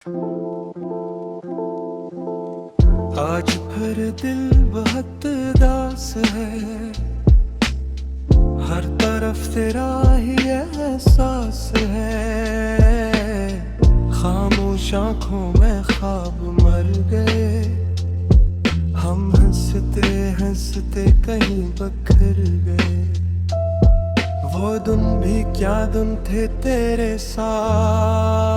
आज फिर दिल बहुत दास है, हर तरफ तेरा ही एहसास है। खामोश आंखों में ख्वाब मर गए, हम हंसते हंसते कहीं बखर गए। वो दिन भी क्या दिन थे तेरे साथ,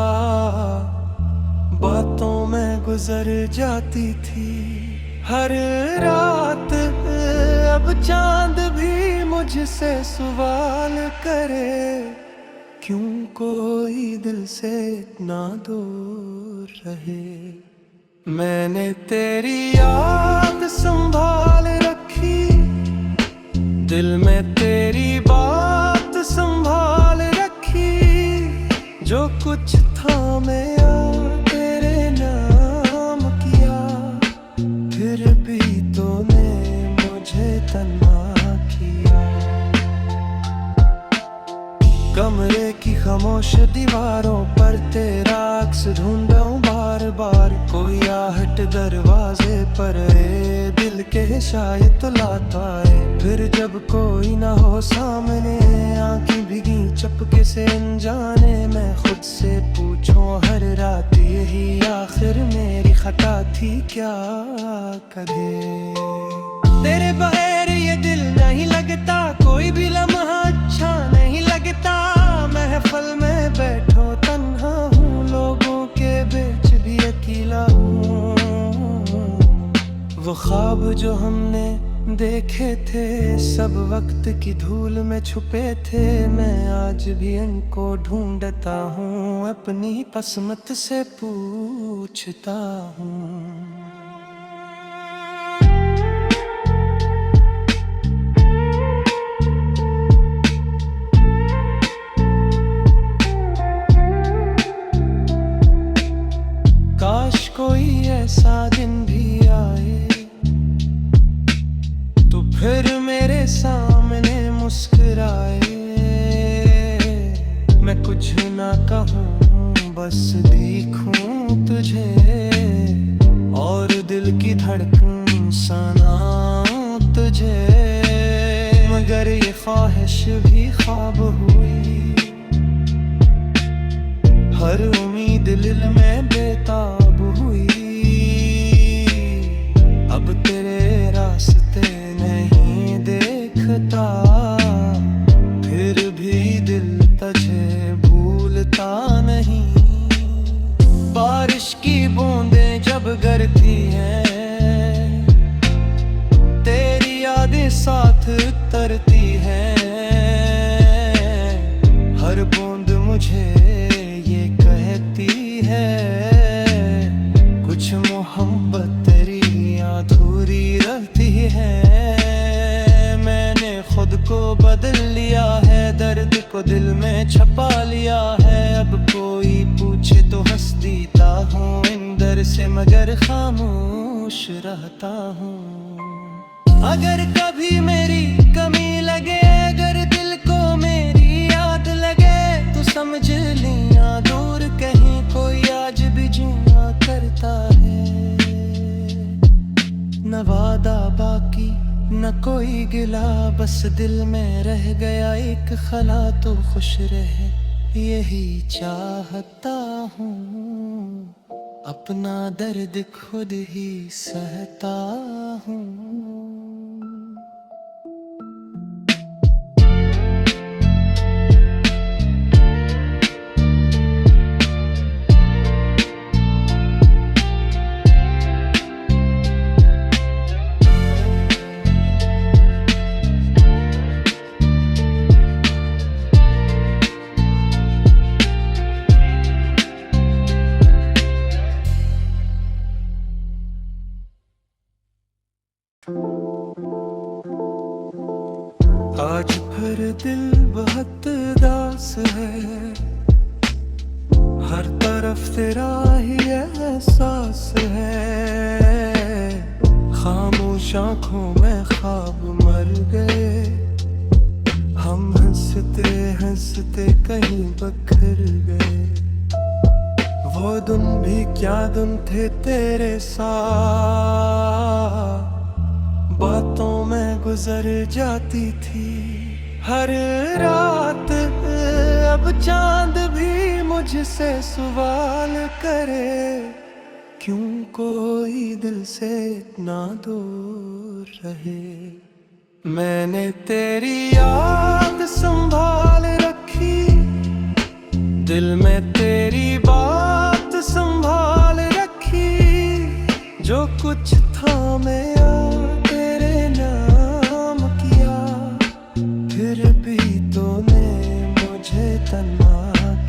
बातों में गुजर जाती थी हर रात। अब चांद भी मुझसे सवाल करे, क्यों कोई दिल से इतना दूर रहे। मैंने तेरी याद संभाल रखी, दिल में तेरी बात संभाल रखी। जो कुछ था मैं तेरे नाम किया, फिर भी तूने मुझे तन्हा किया। कमरे की खामोश दीवारों पर तेरा अक्स ढूंढा हूं बार बार। कोई आहट दरवाजे पर है, दिल के शायद तो लाता है। फिर जब कोई ना हो सामने, आंखें भीगी चपके से अनजाने। मैं खुद से पूछूं हर रात यही आखिर मेरी खता थी क्या करे। तेरे बगैर ये दिल नहीं लगता, कोई भी लम्हा अच्छा नहीं लगता। महफल में बैठो तन्हा हूँ, लोगों के बीच भी अकेला हूँ। वो ख्वाब जो हमने देखे थे सब वक्त की धूल में छुपे थे। मैं आज भी इनको ढूंढता हूँ, अपनी किस्मत से पूछता हूँ। काश कोई ऐसा दिन भी आए, तो फिर मेरे सामने मुस्कुराए। मैं कुछ ना कहूँ बस देखूं तुझे, और दिल की धड़कन सुनाऊं तुझे। मगर ये ख्वाहिश भी ख्वाब हुई, हर उम्मीद दिल में बेताब हुई। अब तेरे रास्ते नहीं देखता, फिर भी दिल तुझे भूलता नहीं। बारिश की बूंदें जब गिरती हैं, तेरी यादें साथ तरती हैं। हर बूंद मुझे ये कहती है, कुछ मोहब्बत तेरी अधूरी रहती है। मैंने खुद को बदल लिया है, दर्द को दिल में छपा लिया है। अब कोई पूछे तो हंस देता हूँ अंदर से, मगर खामोश रहता हूँ। अगर कभी मेरी कमी लगे, अगर दिल को मेरी याद लगे, तो समझ लिया दूर कहीं कोई आज भी जिया करता है। न वादा बाकी न कोई गिला, बस दिल में रह गया एक खला। तो खुश रहे यही चाहता हूँ, अपना दर्द खुद ही सहता हूँ। आज फिर दिल बहुत दास है, हर तरफ तेरा ही एहसास है। खामोश आंखों में ख्वाब मर गए, हम हंसते हंसते कहीं बखर गए। वो दिन भी क्या दिन थे तेरे साथ, बातों में गुजर जाती थी हर रात। अब चांद भी मुझसे सवाल करे, क्यों कोई दिल से इतना दूर रहे। मैंने तेरी याद संभाल रखी, दिल में तेरी बात संभाल रखी। जो कुछ था मैं तेरे नाम किया, फिर भी तूने मुझे तन्हा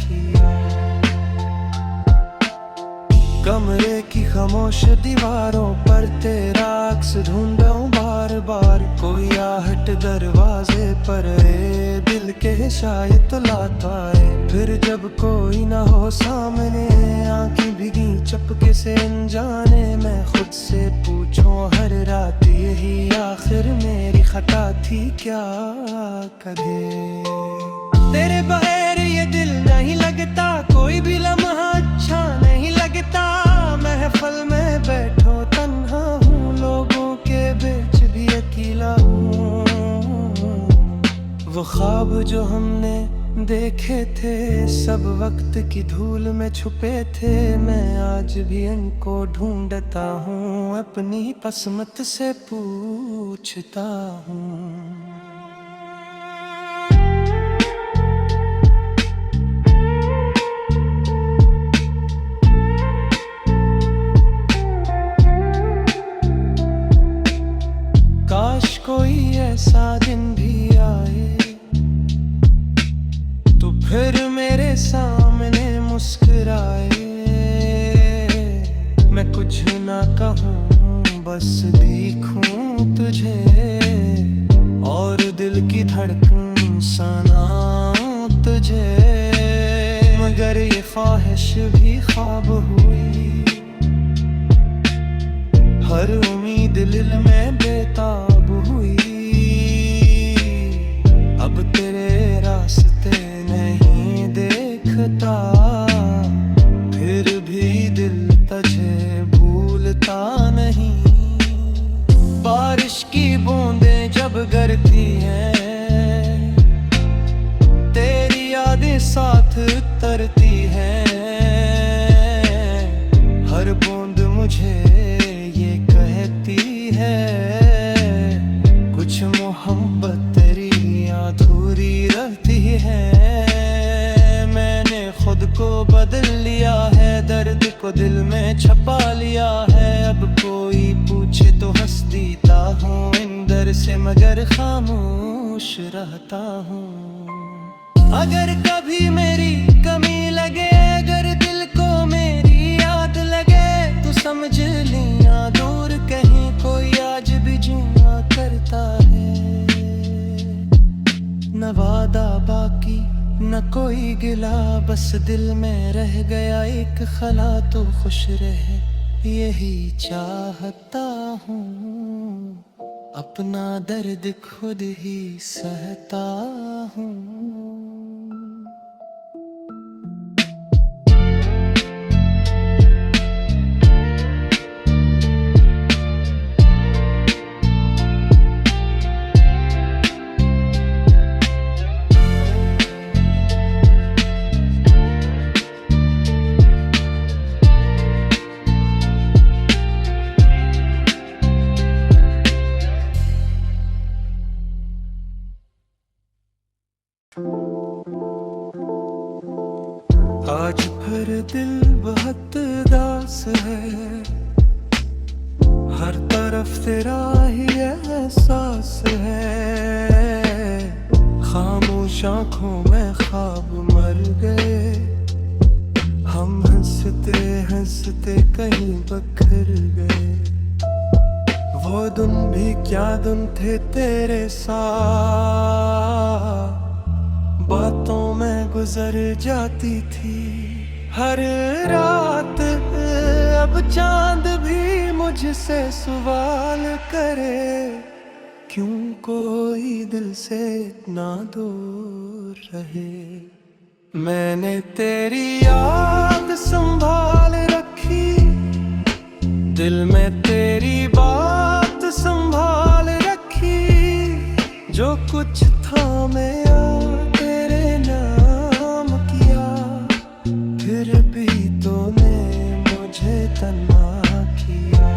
किया। कमरे की खामोश दीवारों पर तेरा अक्स ढूंढूं बार बार। कोई आहट दरवाजे पर दिल के शायद तो लाता है। फिर जब कोई ना हो सामने, आंखें भीगी चपके से अनजाने। मैं खुद से पूछूं हर रात यही आखिर मेरी खता थी, क्या करे। तेरे बगैर ये दिल नहीं लगता, कोई भी लम्हा अच्छा नहीं लगता। महफल में बैठो तन्हा हूँ, लोगों के बीच भी अकेला हूँ। वो ख्वाब जो हमने देखे थे सब वक्त की धूल में छुपे थे। मैं आज भी इनको ढूंढता हूँ, अपनी किस्मत से पूछता हूँ। काश कोई ऐसा दिन भी आए, तो फिर मेरे सामने मुस्कुराए। मैं कुछ ना कहूँ, बस देखूं तुझे और दिल की धड़कन सुनाऊं तुझे। मगर ये ख्वाहिश भी ख्वाब हुई, हर उम्मीद दिल में बेताब हुई। अब तेरे रास्ते नहीं देखता, फिर भी दिल तुझे भूलता नहीं। बारिश की बूंदें जब गिरती हैं, तेरी यादें साथ तरती हैं। हर बूंद मुझे कुछ मोहब्बत तेरी अधूरी रहती है। मैंने खुद को बदल लिया है, दर्द को दिल में छपा लिया है। अब कोई पूछे तो हंस देता हूँ अंदर से, मगर खामोश रहता हूँ। अगर कभी मेरी कमी लगे, अगर दिल को मेरी याद लगे, तो समझ लिया दूर कहीं कोई आज भी जीना करता है। न वादा बाकी न कोई गिला, बस दिल में रह गया एक खला। तो खुश रहे यही चाहता हूँ, अपना दर्द खुद ही सहता हूँ। आज फिर दिल बहुत उदास है, हर तरफ तेरा ही एहसास है। खामोश आँखों में ख्वाब मर गए, हम हंसते हंसते कहीं बखर गए। वो दिन भी क्या दिन थे तेरे साथ, बातों में गुजर जाती थी हर रात। अब चांद भी मुझसे सवाल करे, क्यों कोई दिल से इतना दूर रहे। मैंने तेरी याद संभाल रखी, दिल में तेरी बात संभाल रखी। जो कुछ था मैं तेरे नाम किया, फिर भी तूने मुझे तन्हा किया।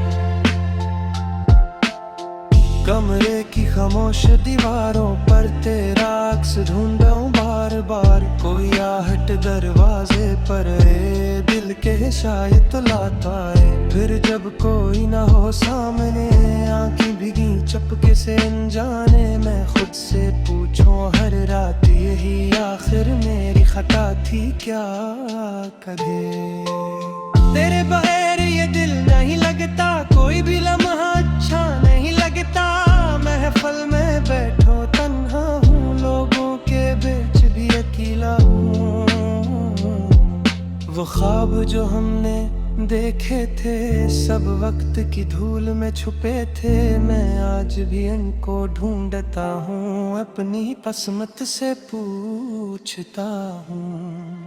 कमरे की खामोश दीवारों पर तेरा अक्स ढूंढा हूँ बार बार। कोई आहट दरवाजे पर है, दिल के शायद तो लाता है। फिर जब कोई ना हो सामने, आंखें भीगी चपके से अनजाने। मैं खुद से पूछूं हर रात यही आखिर मेरी खता थी क्या कभी। तेरे बगैर ये दिल नहीं लगता, कोई भी लम्हा अच्छा नहीं लगता। महफिल में बैठो तन्हा हूँ, लोगों के बीच भी अकेला हूँ। वो ख्वाब जो हमने देखे थे सब वक्त की धूल में छुपे थे। मैं आज भी उनको ढूंढता हूँ, अपनी किस्मत से पूछता हूँ।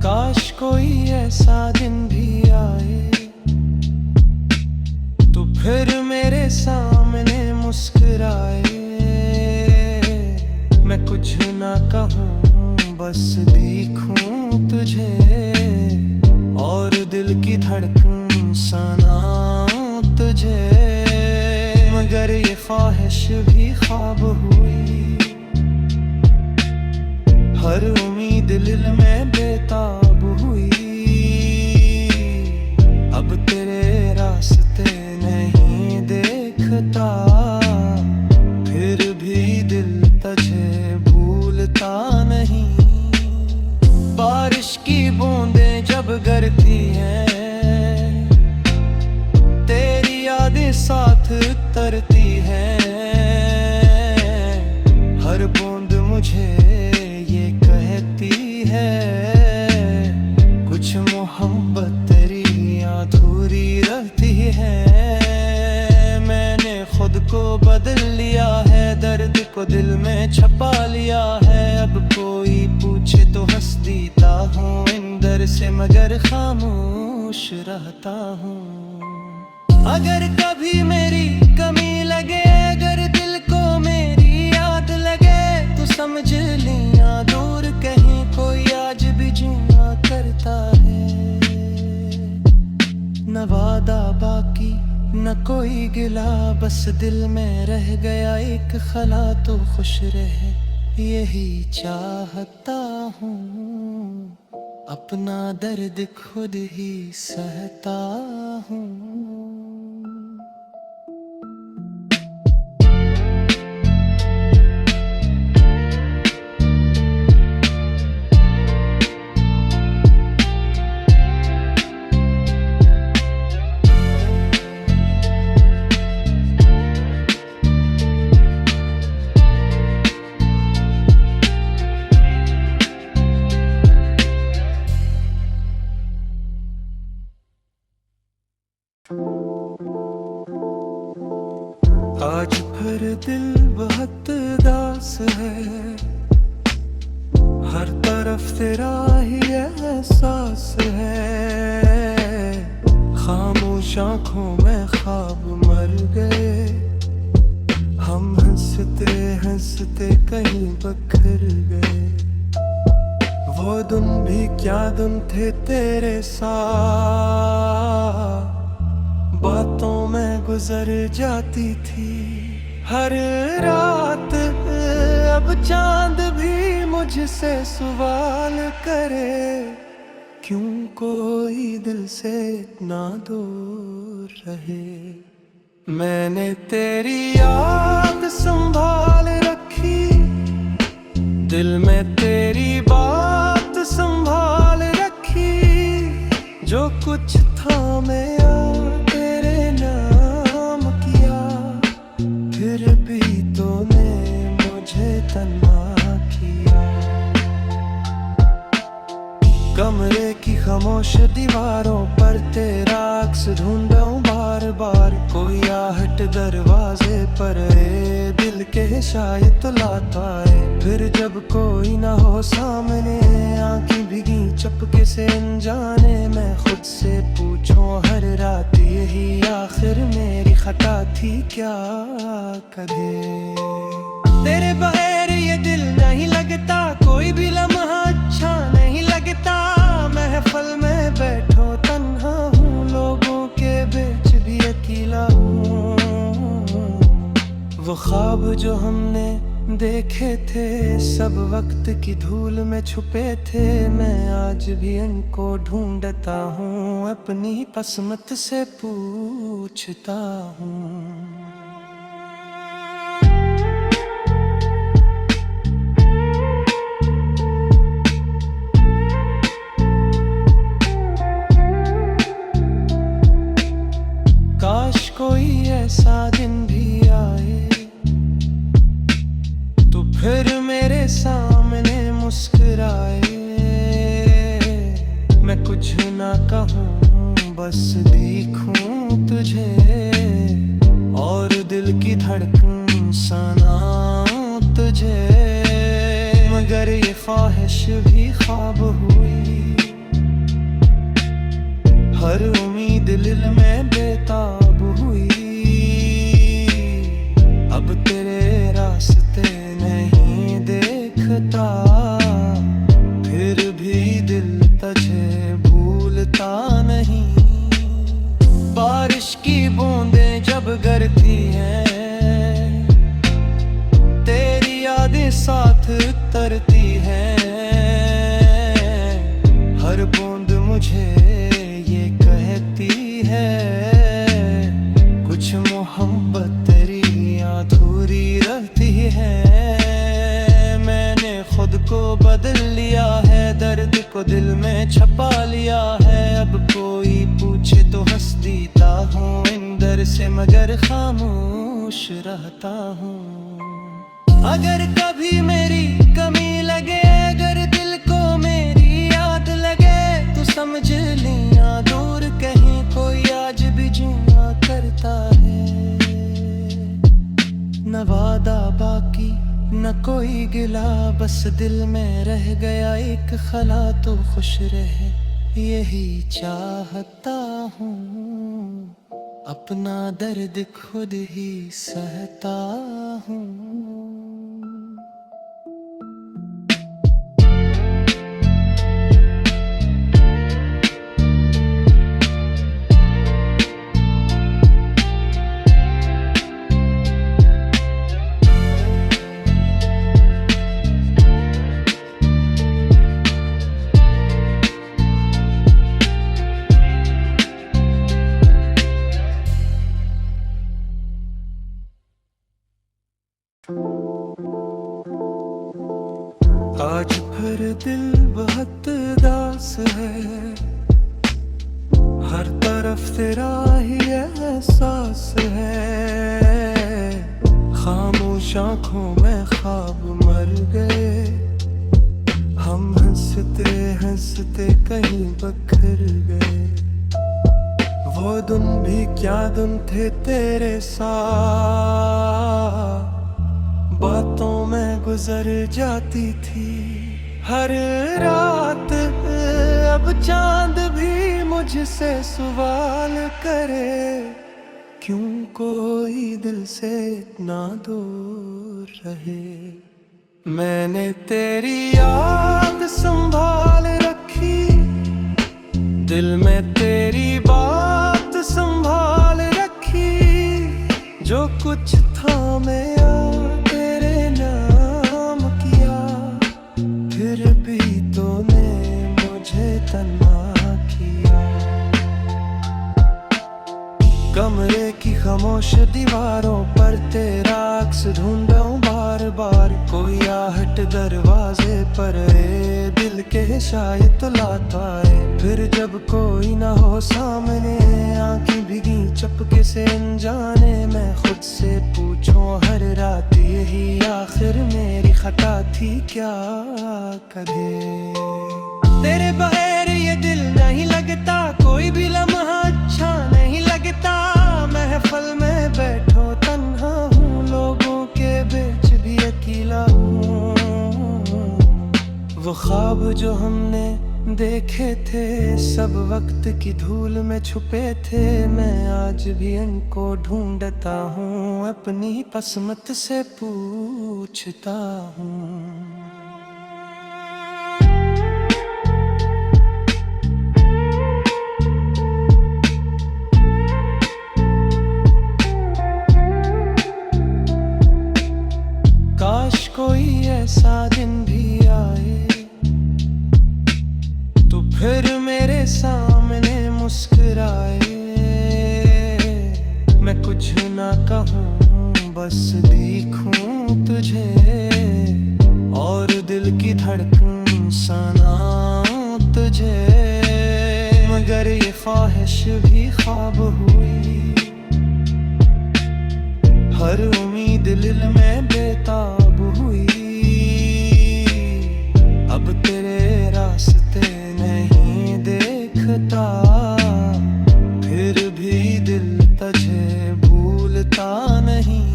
काश कोई ऐसा दिन भी आए, तो फिर मेरे सामने मुस्कुराए। मैं कुछ ना कहूँ बस देखूं तुझे, और दिल की धड़कन सुनाऊं तुझे। मगर ये ख्वाहिश भी ख्वाब हुई, हर उम्मीद दिल में बेताब हुई। अब तेरे रास्ते नहीं देखता, फिर भी दिल तुझे भूलता नहीं। बारिश की बूंदें जब गिरती हैं, तेरी यादें साथ तरती हैं। हर बूंद मुझे ये कहती है, कुछ मोहब्बत तेरी अधूरी रहती है। मैंने खुद को बदल लिया है, दर्द को दिल में छपा लिया है। अब कोई पूछे तो हंस देता हूँ अंदर से, मगर खामोश रहता हूँ। अगर कभी मेरी कमी लगे, अगर दिल को मेरी याद लगे, तो समझ लिया दूर कहीं कोई आज भी जिया करता है। न वादा बाकी न कोई गिला, बस दिल में रह गया एक खला। तो खुश रहे यही चाहता हूँ, अपना दर्द खुद ही सहता हूँ। आज फिर दिल बहुत उदास है, हर तरफ तेरा ही एहसास है। खामोश आँखों में ख्वाब मर गए, हम हंसते हंसते कहीं बखर गए। वो दिन भी क्या दिन थे तेरे साथ, बातों में गुजर जाती थी हर रात। अब चांद भी मुझसे सवाल करे, क्यों कोई दिल से इतना दूर रहे। मैंने तेरी याद संभाल रखी, दिल में तेरी बात संभाल रखी। जो कुछ था मैं तेरे नाम किया, फिर भी तूने मुझे तन्हा किया। कमरे की खामोश कोई आहट दरवाजे पर ए दिल के शायद तो लाता है। फिर जब कोई ना हो सामने, आंखें भीगी चपके से अनजाने, मैं खुद से पूछूं हर रात यही आखिर मेरी खता थी क्या कदे। तेरे बगैर ये दिल नहीं लगता, कोई भी लम्हा अच्छा नहीं लगता। महफिल में बैठो तन्हा हूँ, लोगों के बीच भी अकेला हूँ। वो ख्वाब जो हमने देखे थे सब वक्त की धूल में छुपे थे, मैं आज भी उनको ढूंढता हूँ, अपनी किस्मत से पूछता हूँ। काश कोई ऐसा दिन भी आए तो फिर मेरे सामने मुस्कुराए। मैं कुछ ना कहूँ बस देखूं तुझे, और दिल की धड़कन सुनाऊं तुझे। मगर ये ख्वाहिश भी ख्वाब हुई, हर उम्मीद दिल में बेताब हुई। अब तेरे रास्ते नहीं देखता, फिर भी दिल तुझे भूलता नहीं। बारिश की बूंदें जब गिरती हैं, तेरी यादें साथ तरती हैं। हर बूंद मुझे कुछ मोहब्बत तेरी अधूरी रहती है। मैंने खुद को बदल लिया है, दर्द को दिल में छपा लिया है। अब कोई पूछे तो हंस देता हूँ अंदर से, मगर खामोश रहता हूँ। अगर कभी मेरी कमी लगे, अगर दिल को मेरी याद लगे, तो समझ लिया दूर कहीं कोई आज भी जिया करता है। न वादा बाकी न कोई गिला, बस दिल में रह गया एक खला। तो खुश रहे यही चाहता हूँ, अपना दर्द खुद ही सहता हूँ। आज फिर दिल बहुत दास है, हर तरफ तेरा ही एहसास है। खामोश आँखों में ख्वाब मर गए, हम हंसते हंसते कहीं बखर गए। वो दिन भी क्या दिन थे तेरे साथ, बातों में गुजर जाती थी हर रात। अब चांद भी मुझसे सवाल करे, क्यों कोई दिल से इतना दूर रहे। मैंने तेरी याद संभाल रखी, दिल में तेरी बात संभाल रखी। जो कुछ था मैं तेरे नाम किया, फिर भी तूने मुझे तन्हा किया। कमरे की खामोश दीवारों पर तेरा अक्स ढूंढूं बार बार। कोई आहट दरवाजे पर ए दिल के शायद तो लाता है। फिर जब कोई ना हो सामने, आंखें भीगी चपके से अनजाने, मैं खुद से पूछूं हर रात यही आखिर मेरी खता थी क्या कदे। तेरे बगैर ये दिल नहीं लगता, कोई भी लम्हा अच्छा नहीं लगता। महफिल ख्वाब जो हमने देखे थे सब वक्त की धूल में छुपे थे। मैं आज भी उनको ढूंढता हूँ, अपनी किस्मत से पूछता हूँ। काश कोई ऐसा दिन भी आए तो फिर मेरे सामने मुस्कुराए। मैं कुछ ना कहूँ बस देखूं तुझे और दिल की धड़कन सुनाऊं तुझे। मगर ये ख्वाहिश भी ख्वाब हुई, हर उम्मीद दिल में बेताब हुई। अब तेरे रास्ते नहीं देखता, फिर भी दिल तुझे भूलता नहीं।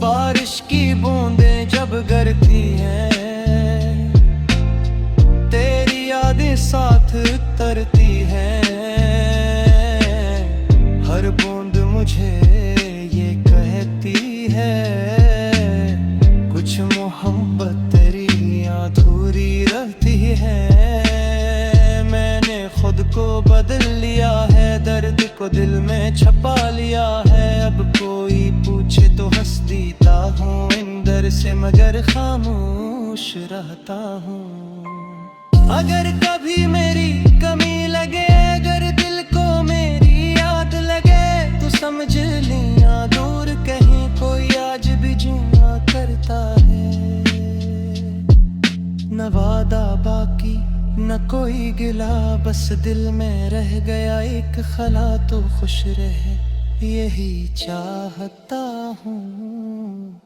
बारिश की बूंदें जब गिरती हैं, तेरी यादें साथ तरती हैं। हर बूंद मुझे ये कहती है, कुछ मोहब्बत तेरी अधूरी रहती है। मैंने खुद को बदल लिया है, दर्द को दिल में छपा लिया है। अब कोई पूछे तो हंस देता हूँ अंदर से, मगर खामोश रहता हूँ। अगर कभी मेरी कमी लगे, अगर दिल को मेरी याद लगे, तो समझ लिया दूर कहीं कोई आज भी जिया करता है। न वादा बाकी न कोई गिला, बस दिल में रह गया एक खला। तो खुश रहे यही चाहता हूँ,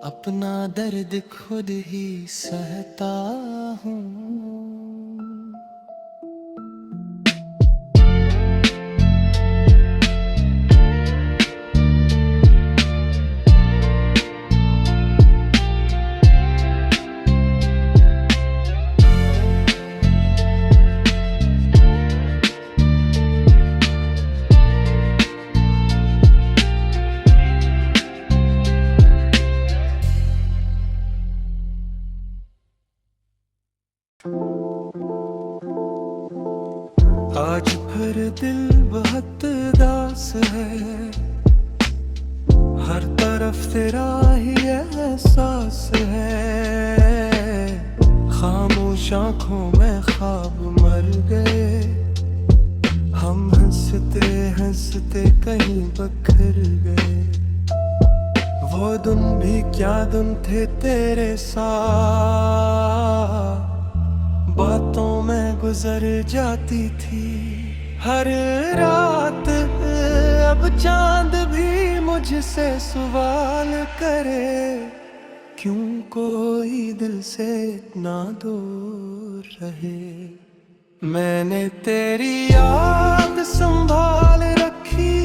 अपना दर्द खुद ही सहता हूँ। आज फिर दिल बहुत उदास है, हर तरफ तेरा ही एहसास है। खामोश आँखों में ख्वाब मर गए, हम हंसते हंसते कहीं बखर गए। वो दिन भी क्या दिन थे तेरे साथ, बातों में गुजर जाती थी हर रात। अब चांद भी मुझसे सवाल करे, क्यों कोई दिल से इतना दूर रहे। मैंने तेरी याद संभाल रखी,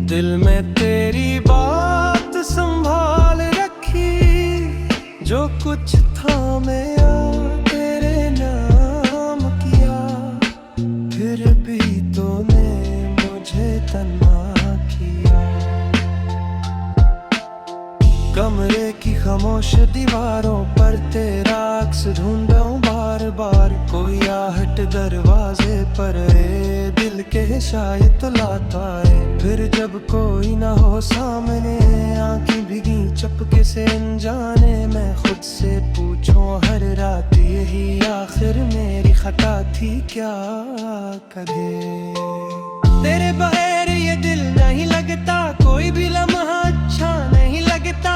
दिल में तेरी बात संभाल रखी। जो कुछ था मैं तेरे नाम किया, फिर भी तूने मुझे तन्हा किया। कमरे की खामोश दीवारों पर तेरा अक्स ढूंढूं बार बार। कोई आहट दरवाजे पर है, दिल के शायद तो लाता है। फिर जब कोई ना हो सामने, आंखें भीगी चपके से अनजाने। मैं खुद से पूछूं हर रात यही आखिर मेरी खता थी क्या करे। तेरे बगैर ये दिल नहीं लगता, कोई भी लम्हा अच्छा नहीं लगता।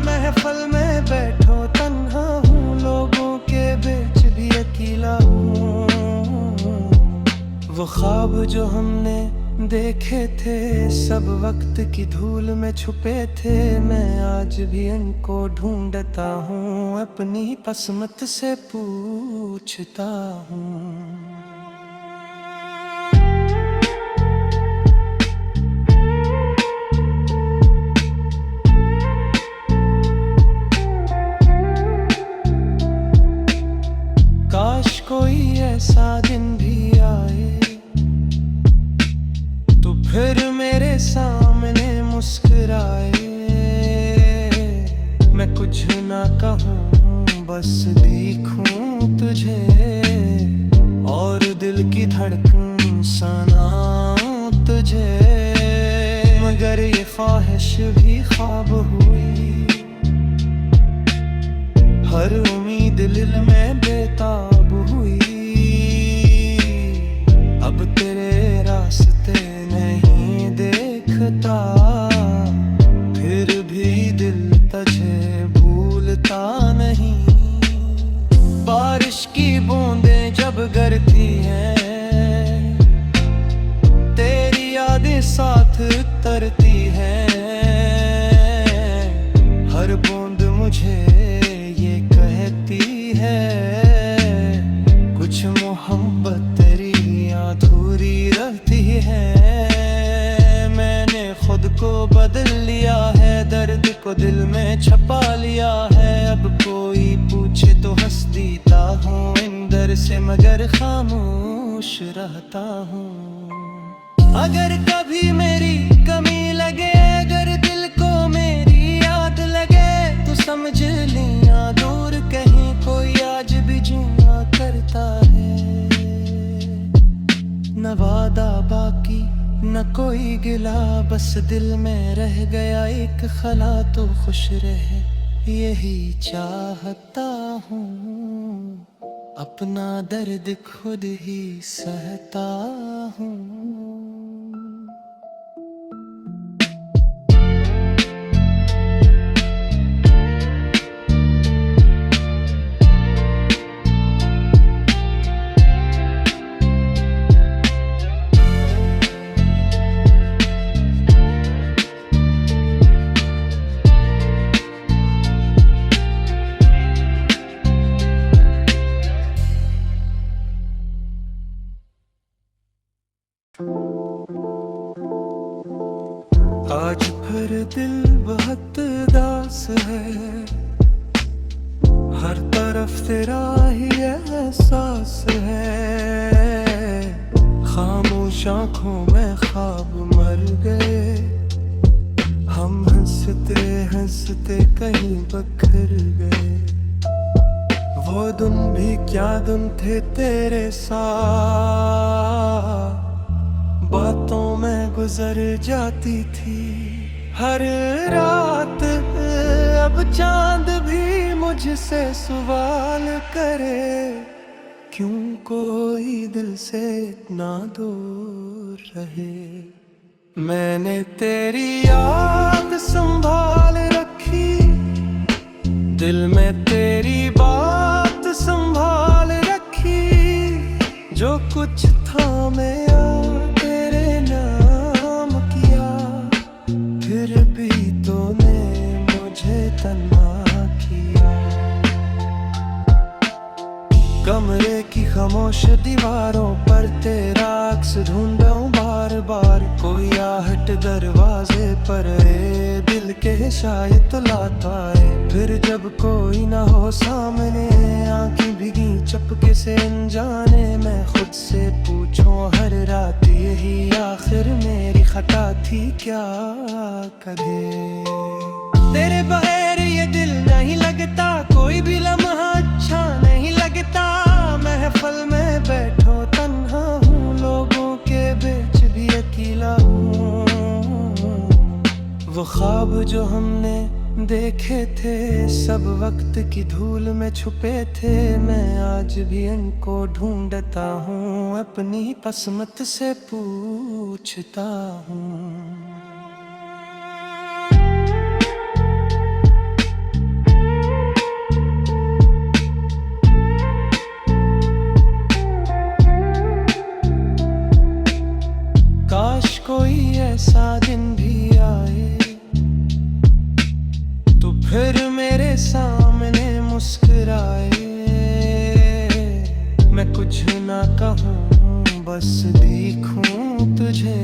महफिल में बैठो तन्हा हूँ, लोगों के बीच भी अकेला हूँ। वो ख्वाब जो हमने देखे थे सब वक्त की धूल में छुपे थे। मैं आज भी उनको ढूंढता हूँ, अपनी किस्मत से पूछता हूँ। मेरे सामने मुस्कुराए, मैं कुछ ना कहूँ बस देखूं तुझे, और दिल की धड़कन सुनाऊं तुझे। मगर ये ख्वाहिश भी ख्वाब हुई, हर उम्मीद दिल में बेताब हुई। अब तेरे रास्ते नहीं देखता, फिर भी दिल तुझे भूलता नहीं। बारिश की बूंदें जब गिरती हैं, तेरी यादें साथ तरती हैं। हर बूंद मुझे ये कहती है, कुछ मोहब्बत तेरी अधूरी रहती है। मैंने खुद को बदल लिया है, दर्द को दिल में छपा लिया है। अब कोई पूछे तो हंस देता हूँ अंदर से, मगर खामोश रहता हूँ। अगर कभी मेरी कमी लगे, अगर दिल को मेरी याद लगे, तो समझ लिया दूर कहीं कोई आज भी जिया करता है। न वादा बाकी न कोई गिला, बस दिल में रह गया एक खला। तो खुश रहे यही चाहता हूँ, अपना दर्द खुद ही सहता हूँ। आज फिर दिल बहुत उदास है, हर तरफ तेरा ही एहसास है। खामोश आँखों में ख्वाब मर गए, हम हंसते हंसते कहीं बखर गए। वो दिन भी क्या दिन थे तेरे साथ, बातों में गुजर जाती थी हर रात। अब चांद भी मुझसे सवाल करे, क्यों कोई दिल से इतना दूर रहे। मैंने तेरी याद संभाल रखी, दिल में तेरी बात संभाल रखी। जो कुछ था मैं तेरे नाम किया, फिर भी तूने मुझे तन्हा किया। कमरे की खामोश दीवारों पर तेरा अक्स ढूंढूं बार बार। कोई आहट दरवाजे पर है, दिल के शायद तो लाता है। फिर जब कोई ना हो सामने, आंखें भीगी चपके से अनजाने। मैं खुद से पूछूं हर रात यही आखिर मेरी खता थी क्या करे। तेरे बगैर ये दिल नहीं लगता, कोई भी लम्हा अच्छा नहीं लगता। महफिल में बैठो तन्हा हूँ, लोगों के बीच भी अकेला हूँ। वो ख्वाब जो हमने देखे थे सब वक्त की धूल में छुपे थे। मैं आज भी इनको ढूंढता हूँ, अपनी किस्मत से पूछता हूँ। काश कोई ऐसा दिन भी आए, तो फिर मेरे सामने मुस्कुराए। मैं कुछ ना कहूँ बस देखूं तुझे,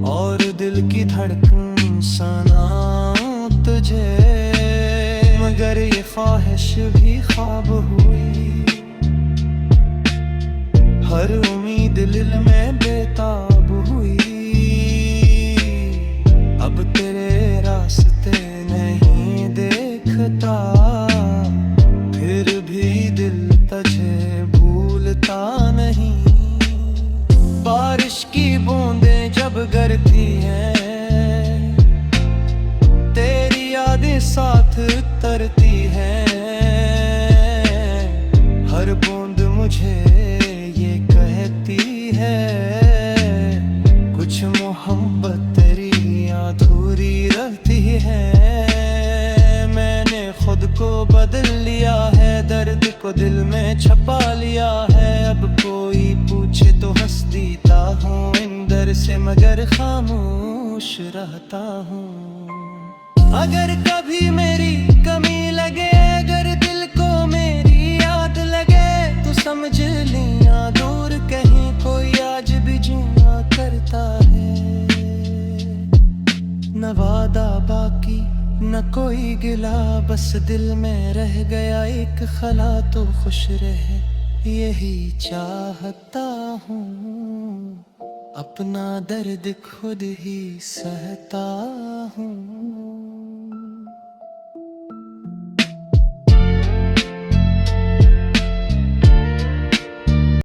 और दिल की धड़कन सुनाऊं तुझे। मगर ये ख्वाहिश भी ख्वाब हुई, हर उम्मीद दिल में बेताब हुई। करती है, हर बूंद मुझे ये कहती है, कुछ मोहब्बत तेरी अधूरी रहती है। मैंने खुद को बदल लिया है, दर्द को दिल में छपा लिया है। अब कोई पूछे तो हंस देता हूँ अंदर से, मगर खामोश रहता हूँ। अगर कभी मेरी कमी लगे, अगर दिल को मेरी याद लगे, तो समझ लिया दूर कहीं कोई आज भी जिया करता है। न वादा बाकी न कोई गिला, बस दिल में रह गया एक खला, तो खुश रहे यही चाहता हूँ। अपना दर्द खुद ही सहता हूँ।